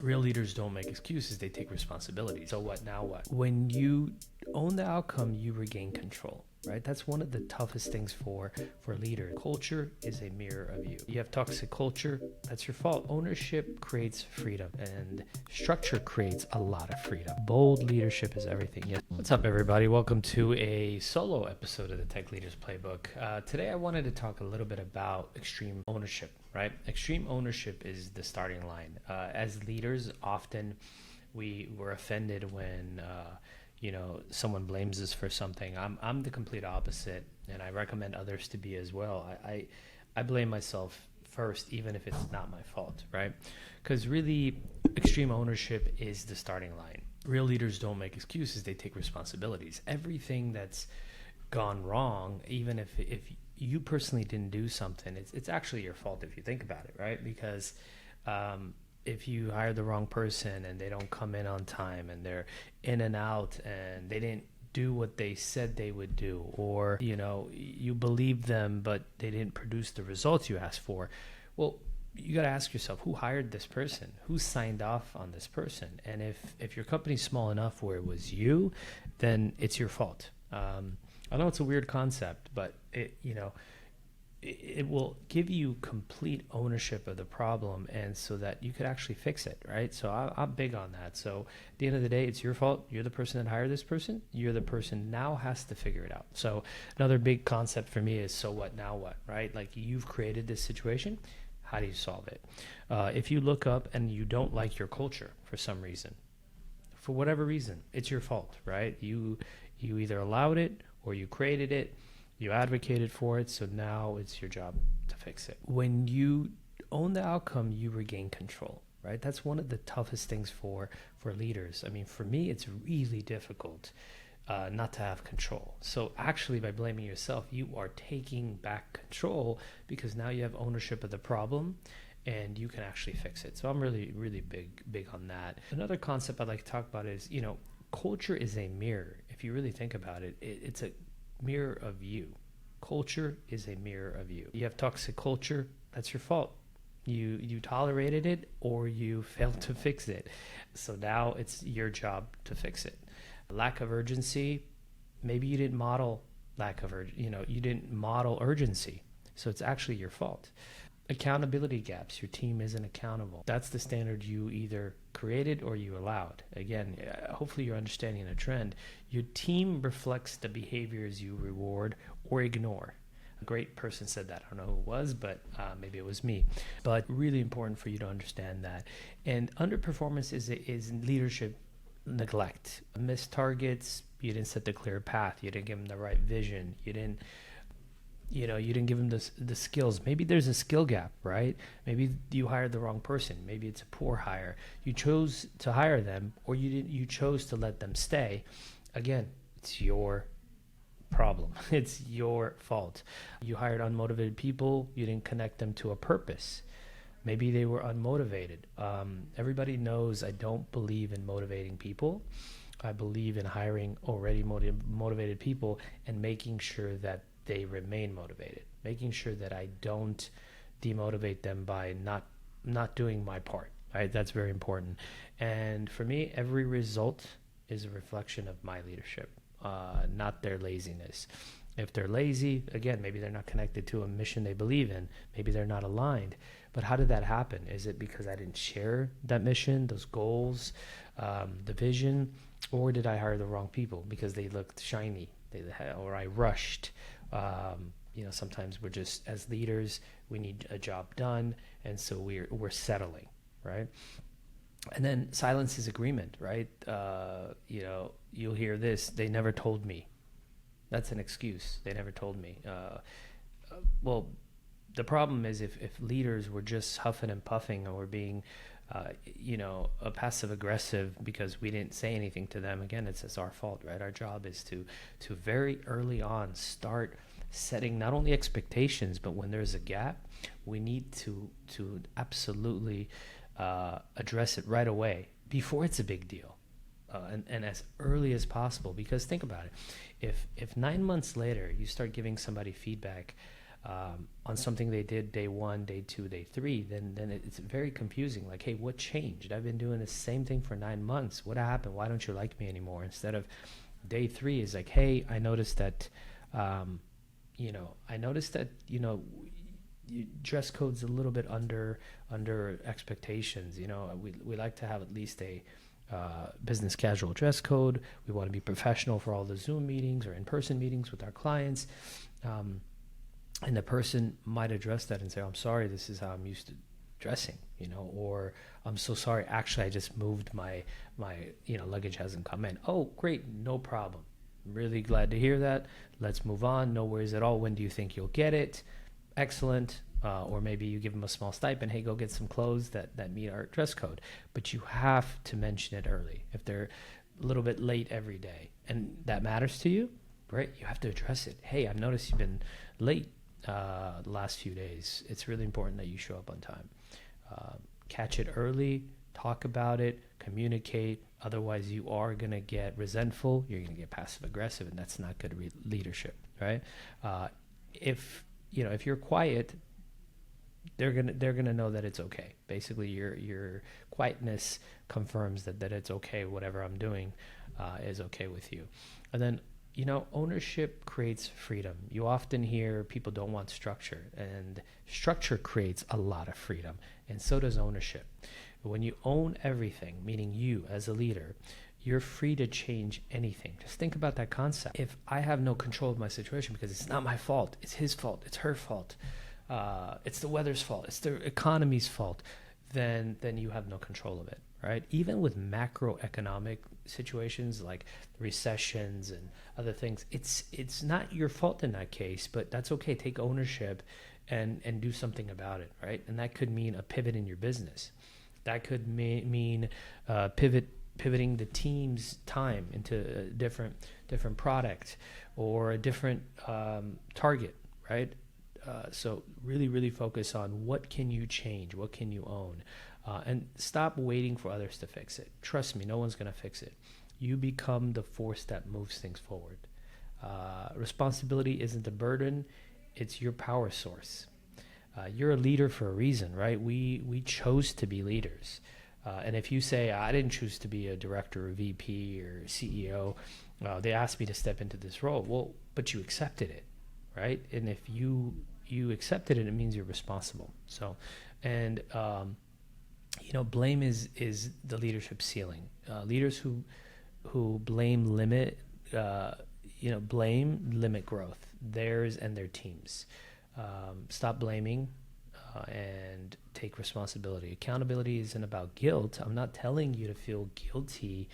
Real leaders don't make excuses, they take responsibility. So what, now what? When you own the outcome, you regain control, right? That's one of the toughest things for leaders. Culture is a mirror of you. You have toxic culture, that's your fault. Ownership creates freedom, and structure creates a lot of freedom. Bold leadership is everything. Yes. What's up, everybody? Welcome to a solo episode of the Tech Leaders Playbook. Today I wanted to talk a little bit about extreme ownership, right? Extreme ownership is the starting line. As leaders, often we're offended when someone blames us for something. I'm the complete opposite, and I recommend others to be as well. I blame myself first, even if it's not my fault, right? Because really, extreme ownership is the starting line. Real leaders don't make excuses, they take responsibilities. Everything that's gone wrong, even if you personally didn't do something, it's actually your fault if you think about it, right? Because if you hire the wrong person and they don't come in on time and they're in and out and they didn't do what they said they would do, or you believe them but they didn't produce the results you asked for, well, you got to ask yourself, who hired this person? Who signed off on this person? And if your company's small enough where it was you, then it's your fault. I know it's a weird concept, but it will give you complete ownership of the problem, and so that you could actually fix it, right? So I'm big on that. So at the end of the day, it's your fault. You're the person that hired this person. You're the person now has to figure it out. So another big concept for me is, so what, now what, right? Like, you've created this situation. How do you solve it? If you look up and you don't like your culture for some reason, for whatever reason, it's your fault, right? You either allowed it or you created it. You advocated for it, so now it's your job to fix it. When you own the outcome, you regain control, right? That's one of the toughest things for leaders. I mean, for me, it's really difficult not to have control. So actually, by blaming yourself, you are taking back control, because now you have ownership of the problem and you can actually fix it. So I'm really, really big on that. Another concept I'd like to talk about is, culture is a mirror. If you really think about it, it's a mirror of you. Culture is a mirror of you. You have toxic culture, that's your fault. You tolerated it or you failed to fix it. So now it's your job to fix it. Lack of urgency, maybe you didn't model you didn't model urgency. So it's actually your fault. Accountability gaps, your team isn't accountable. That's the standard you either created or you allowed. Again, hopefully you're understanding a trend. Your team reflects the behaviors you reward or ignore. A great person said that. I don't know who it was, but maybe it was me. But really important for you to understand that. And underperformance is leadership neglect. Missed targets, you didn't set the clear path. You didn't give them the right vision. You didn't give them the skills. Maybe there's a skill gap, right? Maybe you hired the wrong person. Maybe it's a poor hire. You chose to hire them, or you chose to let them stay. Again, it's your problem. It's your fault. You hired unmotivated people. You didn't connect them to a purpose. Maybe they were unmotivated. Everybody knows I don't believe in motivating people. I believe in hiring already motivated people and making sure that they remain motivated, making sure that I don't demotivate them by not doing my part, right? That's very important. And for me, every result is a reflection of my leadership, not their laziness. If they're lazy, again, maybe they're not connected to a mission they believe in. Maybe they're not aligned. But how did that happen? Is it because I didn't share that mission, those goals, the vision, or did I hire the wrong people because they looked shiny, or I rushed? Sometimes we're just, as leaders, we need a job done, and so we're settling, right? And then silence is agreement, right? You'll hear this: they never told me. That's an excuse. They never told me. Well, the problem is if leaders were just huffing and puffing, or being a passive aggressive because we didn't say anything to them, again, it's our fault, right? Our job is to very early on start setting not only expectations, but when there's a gap, we need to absolutely address it right away before it's a big deal, and as early as possible. Because think about it, if 9 months later you start giving somebody feedback on something they did day 1, day 2, day 3, then it's very confusing. Like, hey, what changed? I've been doing the same thing for 9 months. What happened? Why don't you like me anymore? Instead of day 3 is like, hey, I noticed that, dress code's a little bit under expectations. We like to have at least a business casual dress code. We want to be professional for all the Zoom meetings or in-person meetings with our clients. And the person might address that and say, I'm sorry, this is how I'm used to dressing, or I'm so sorry, actually, I just moved my luggage hasn't come in. Oh, great, no problem. I'm really glad to hear that. Let's move on. No worries at all. When do you think you'll get it? Excellent. Or maybe you give them a small stipend. Hey, go get some clothes that meet our dress code. But you have to mention it early. If they're a little bit late every day and that matters to you, right? You have to address it. Hey, I've noticed you've been late the last few days. It's really important that you show up on time. Catch it early, talk about it, communicate. Otherwise, you are going to get resentful. You're going to get passive aggressive, and that's not good leadership, right? If you're quiet, they're gonna know that it's okay. Basically, your quietness confirms that it's okay. Whatever I'm doing is okay with you. And then ownership creates freedom. You often hear people don't want structure, and structure creates a lot of freedom, and so does ownership. When you own everything, meaning you as a leader, you're free to change anything. Just think about that concept. If I have no control of my situation because it's not my fault, it's his fault, it's her fault, it's the weather's fault, it's the economy's fault, then you have no control of it, right? Even with macroeconomic situations like recessions and other things, it's not your fault in that case, but that's okay. Take ownership and do something about it, right? And that could mean a pivot in your business. That could mean pivoting the team's time into a different product or a different target, right? So really focus on what can you change, what can you own, and stop waiting for others to fix it. Trust me, no one's going to fix it. You become the force that moves things forward. Responsibility isn't a burden, it's your power source. You're a leader for a reason, right? We chose to be leaders. And if you say, I didn't choose to be a director or VP or CEO, they asked me to step into this role. Well, but you accepted it, right? And if you accepted it, it means you're responsible. So, and, blame is the leadership ceiling. Leaders who blame limit growth, theirs and their teams. Stop blaming and take responsibility. Accountability isn't about guilt. I'm not telling you to feel guilty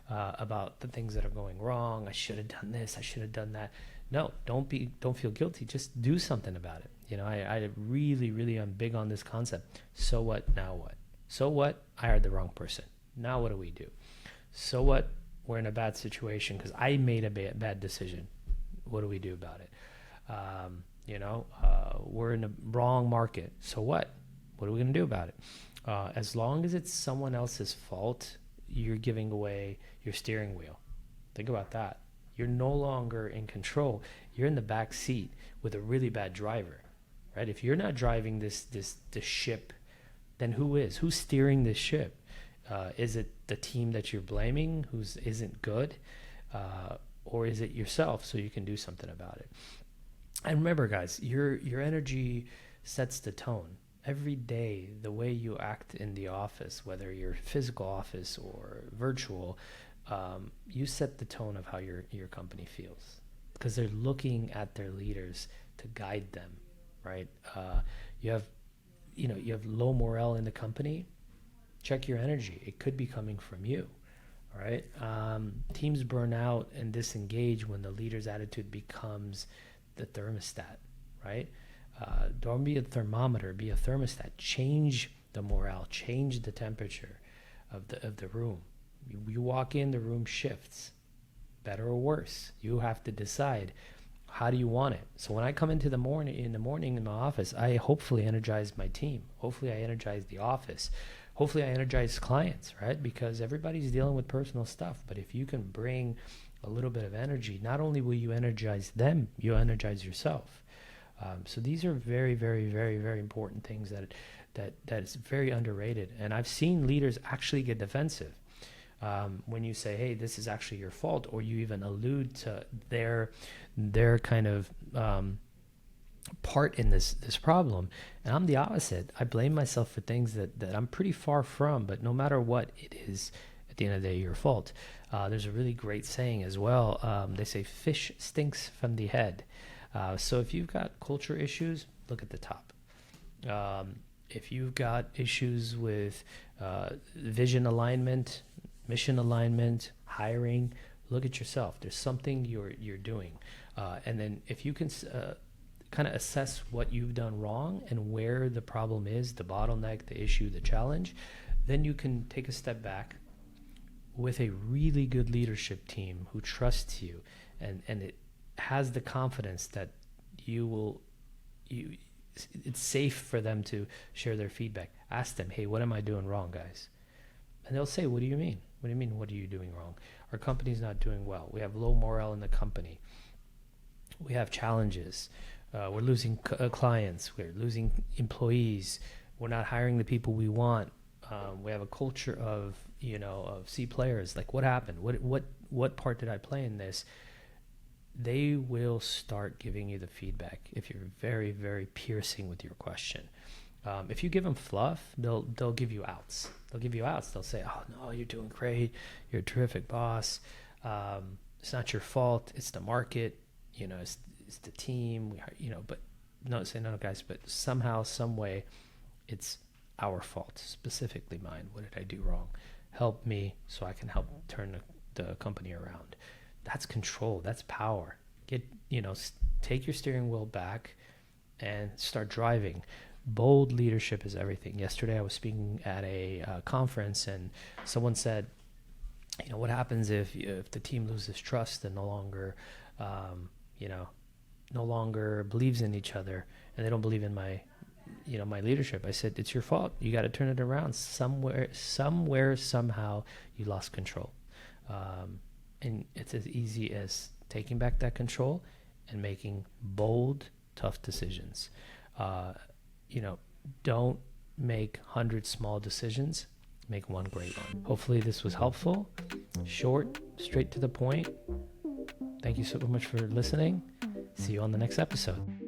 about the things that are going wrong. I should have done this. I should have done that. No, don't feel guilty. Just do something about it. I really am big on this concept. So what? Now what? So what? I hired the wrong person. Now what do we do? So what? We're in a bad situation because I made a bad decision. What do we do about it? We're in the wrong market. So what? What are we going to do about it? As long as it's someone else's fault, you're giving away your steering wheel. Think about that. You're no longer in control. You're in the back seat with a really bad driver, right? If you're not driving this ship, then who is? Who's steering this ship? Is it the team that you're blaming who isn't good? Or is it yourself so you can do something about it? And remember, guys, your energy sets the tone. Every day, the way you act in the office, whether you're physical office or virtual, you set the tone of how your company feels because they're looking at their leaders to guide them, right? You have low morale in the company. Check your energy. It could be coming from you. All right. Teams burn out and disengage when the leader's attitude becomes the thermostat, right? Don't be a thermometer, be a thermostat. Change the morale, change the temperature of the room. You walk in, the room shifts, better or worse. You have to decide, how do you want it? So when I come in the morning in my office, I hopefully energize my team. Hopefully I energize the office. Hopefully I energize clients, right? Because everybody's dealing with personal stuff. But if you can bring a little bit of energy, not only will you energize them, you energize yourself. So these are very, very, very, very important things that is very underrated. And I've seen leaders actually get defensive when you say, "Hey, this is actually your fault," or you even allude to their kind of part in this problem. And I'm the opposite. I blame myself for things that I'm pretty far from, but no matter what, it is at the end of the day your fault. There's a really great saying as well. They say fish stinks from the head. So if you've got culture issues, look at the top. If you've got issues with vision alignment, mission alignment, hiring, look at yourself. There's something you're doing. And then if you can kind of assess what you've done wrong and where the problem is, the bottleneck, the issue, the challenge, then you can take a step back with a really good leadership team who trusts you and it has the confidence that it's safe for them to share their feedback. Ask them, "Hey, what am I doing wrong, guys?" And they'll say, "What do you mean? What do you mean, what are you doing wrong? Our company's not doing well. We have low morale in the company. We have challenges. We're losing clients. We're losing employees. We're not hiring the people we want. We have a culture of C players. Like, what happened? What part did I play in this?" They will start giving you the feedback if you're very, very piercing with your question. If you give them fluff, they'll give you outs. They'll say, "Oh no, you're doing great. You're a terrific boss. It's not your fault. It's the market. It's the team. But no, guys. But somehow, some way, it's our fault, specifically mine. What did I do wrong? Help me so I can help turn the company around." That's control. That's power. Take your steering wheel back and start driving. Bold leadership is everything. Yesterday, I was speaking at a conference, and someone said, "What happens if the team loses trust and no longer believes in each other, and they don't believe in my leadership?" I said, "It's your fault. You got to turn it around. Somewhere, somehow, you lost control." And it's as easy as taking back that control and making bold, tough decisions. Don't make 100 small decisions. Make one great one. Hopefully this was helpful. Short, straight to the point. Thank you so much for listening. See you on the next episode.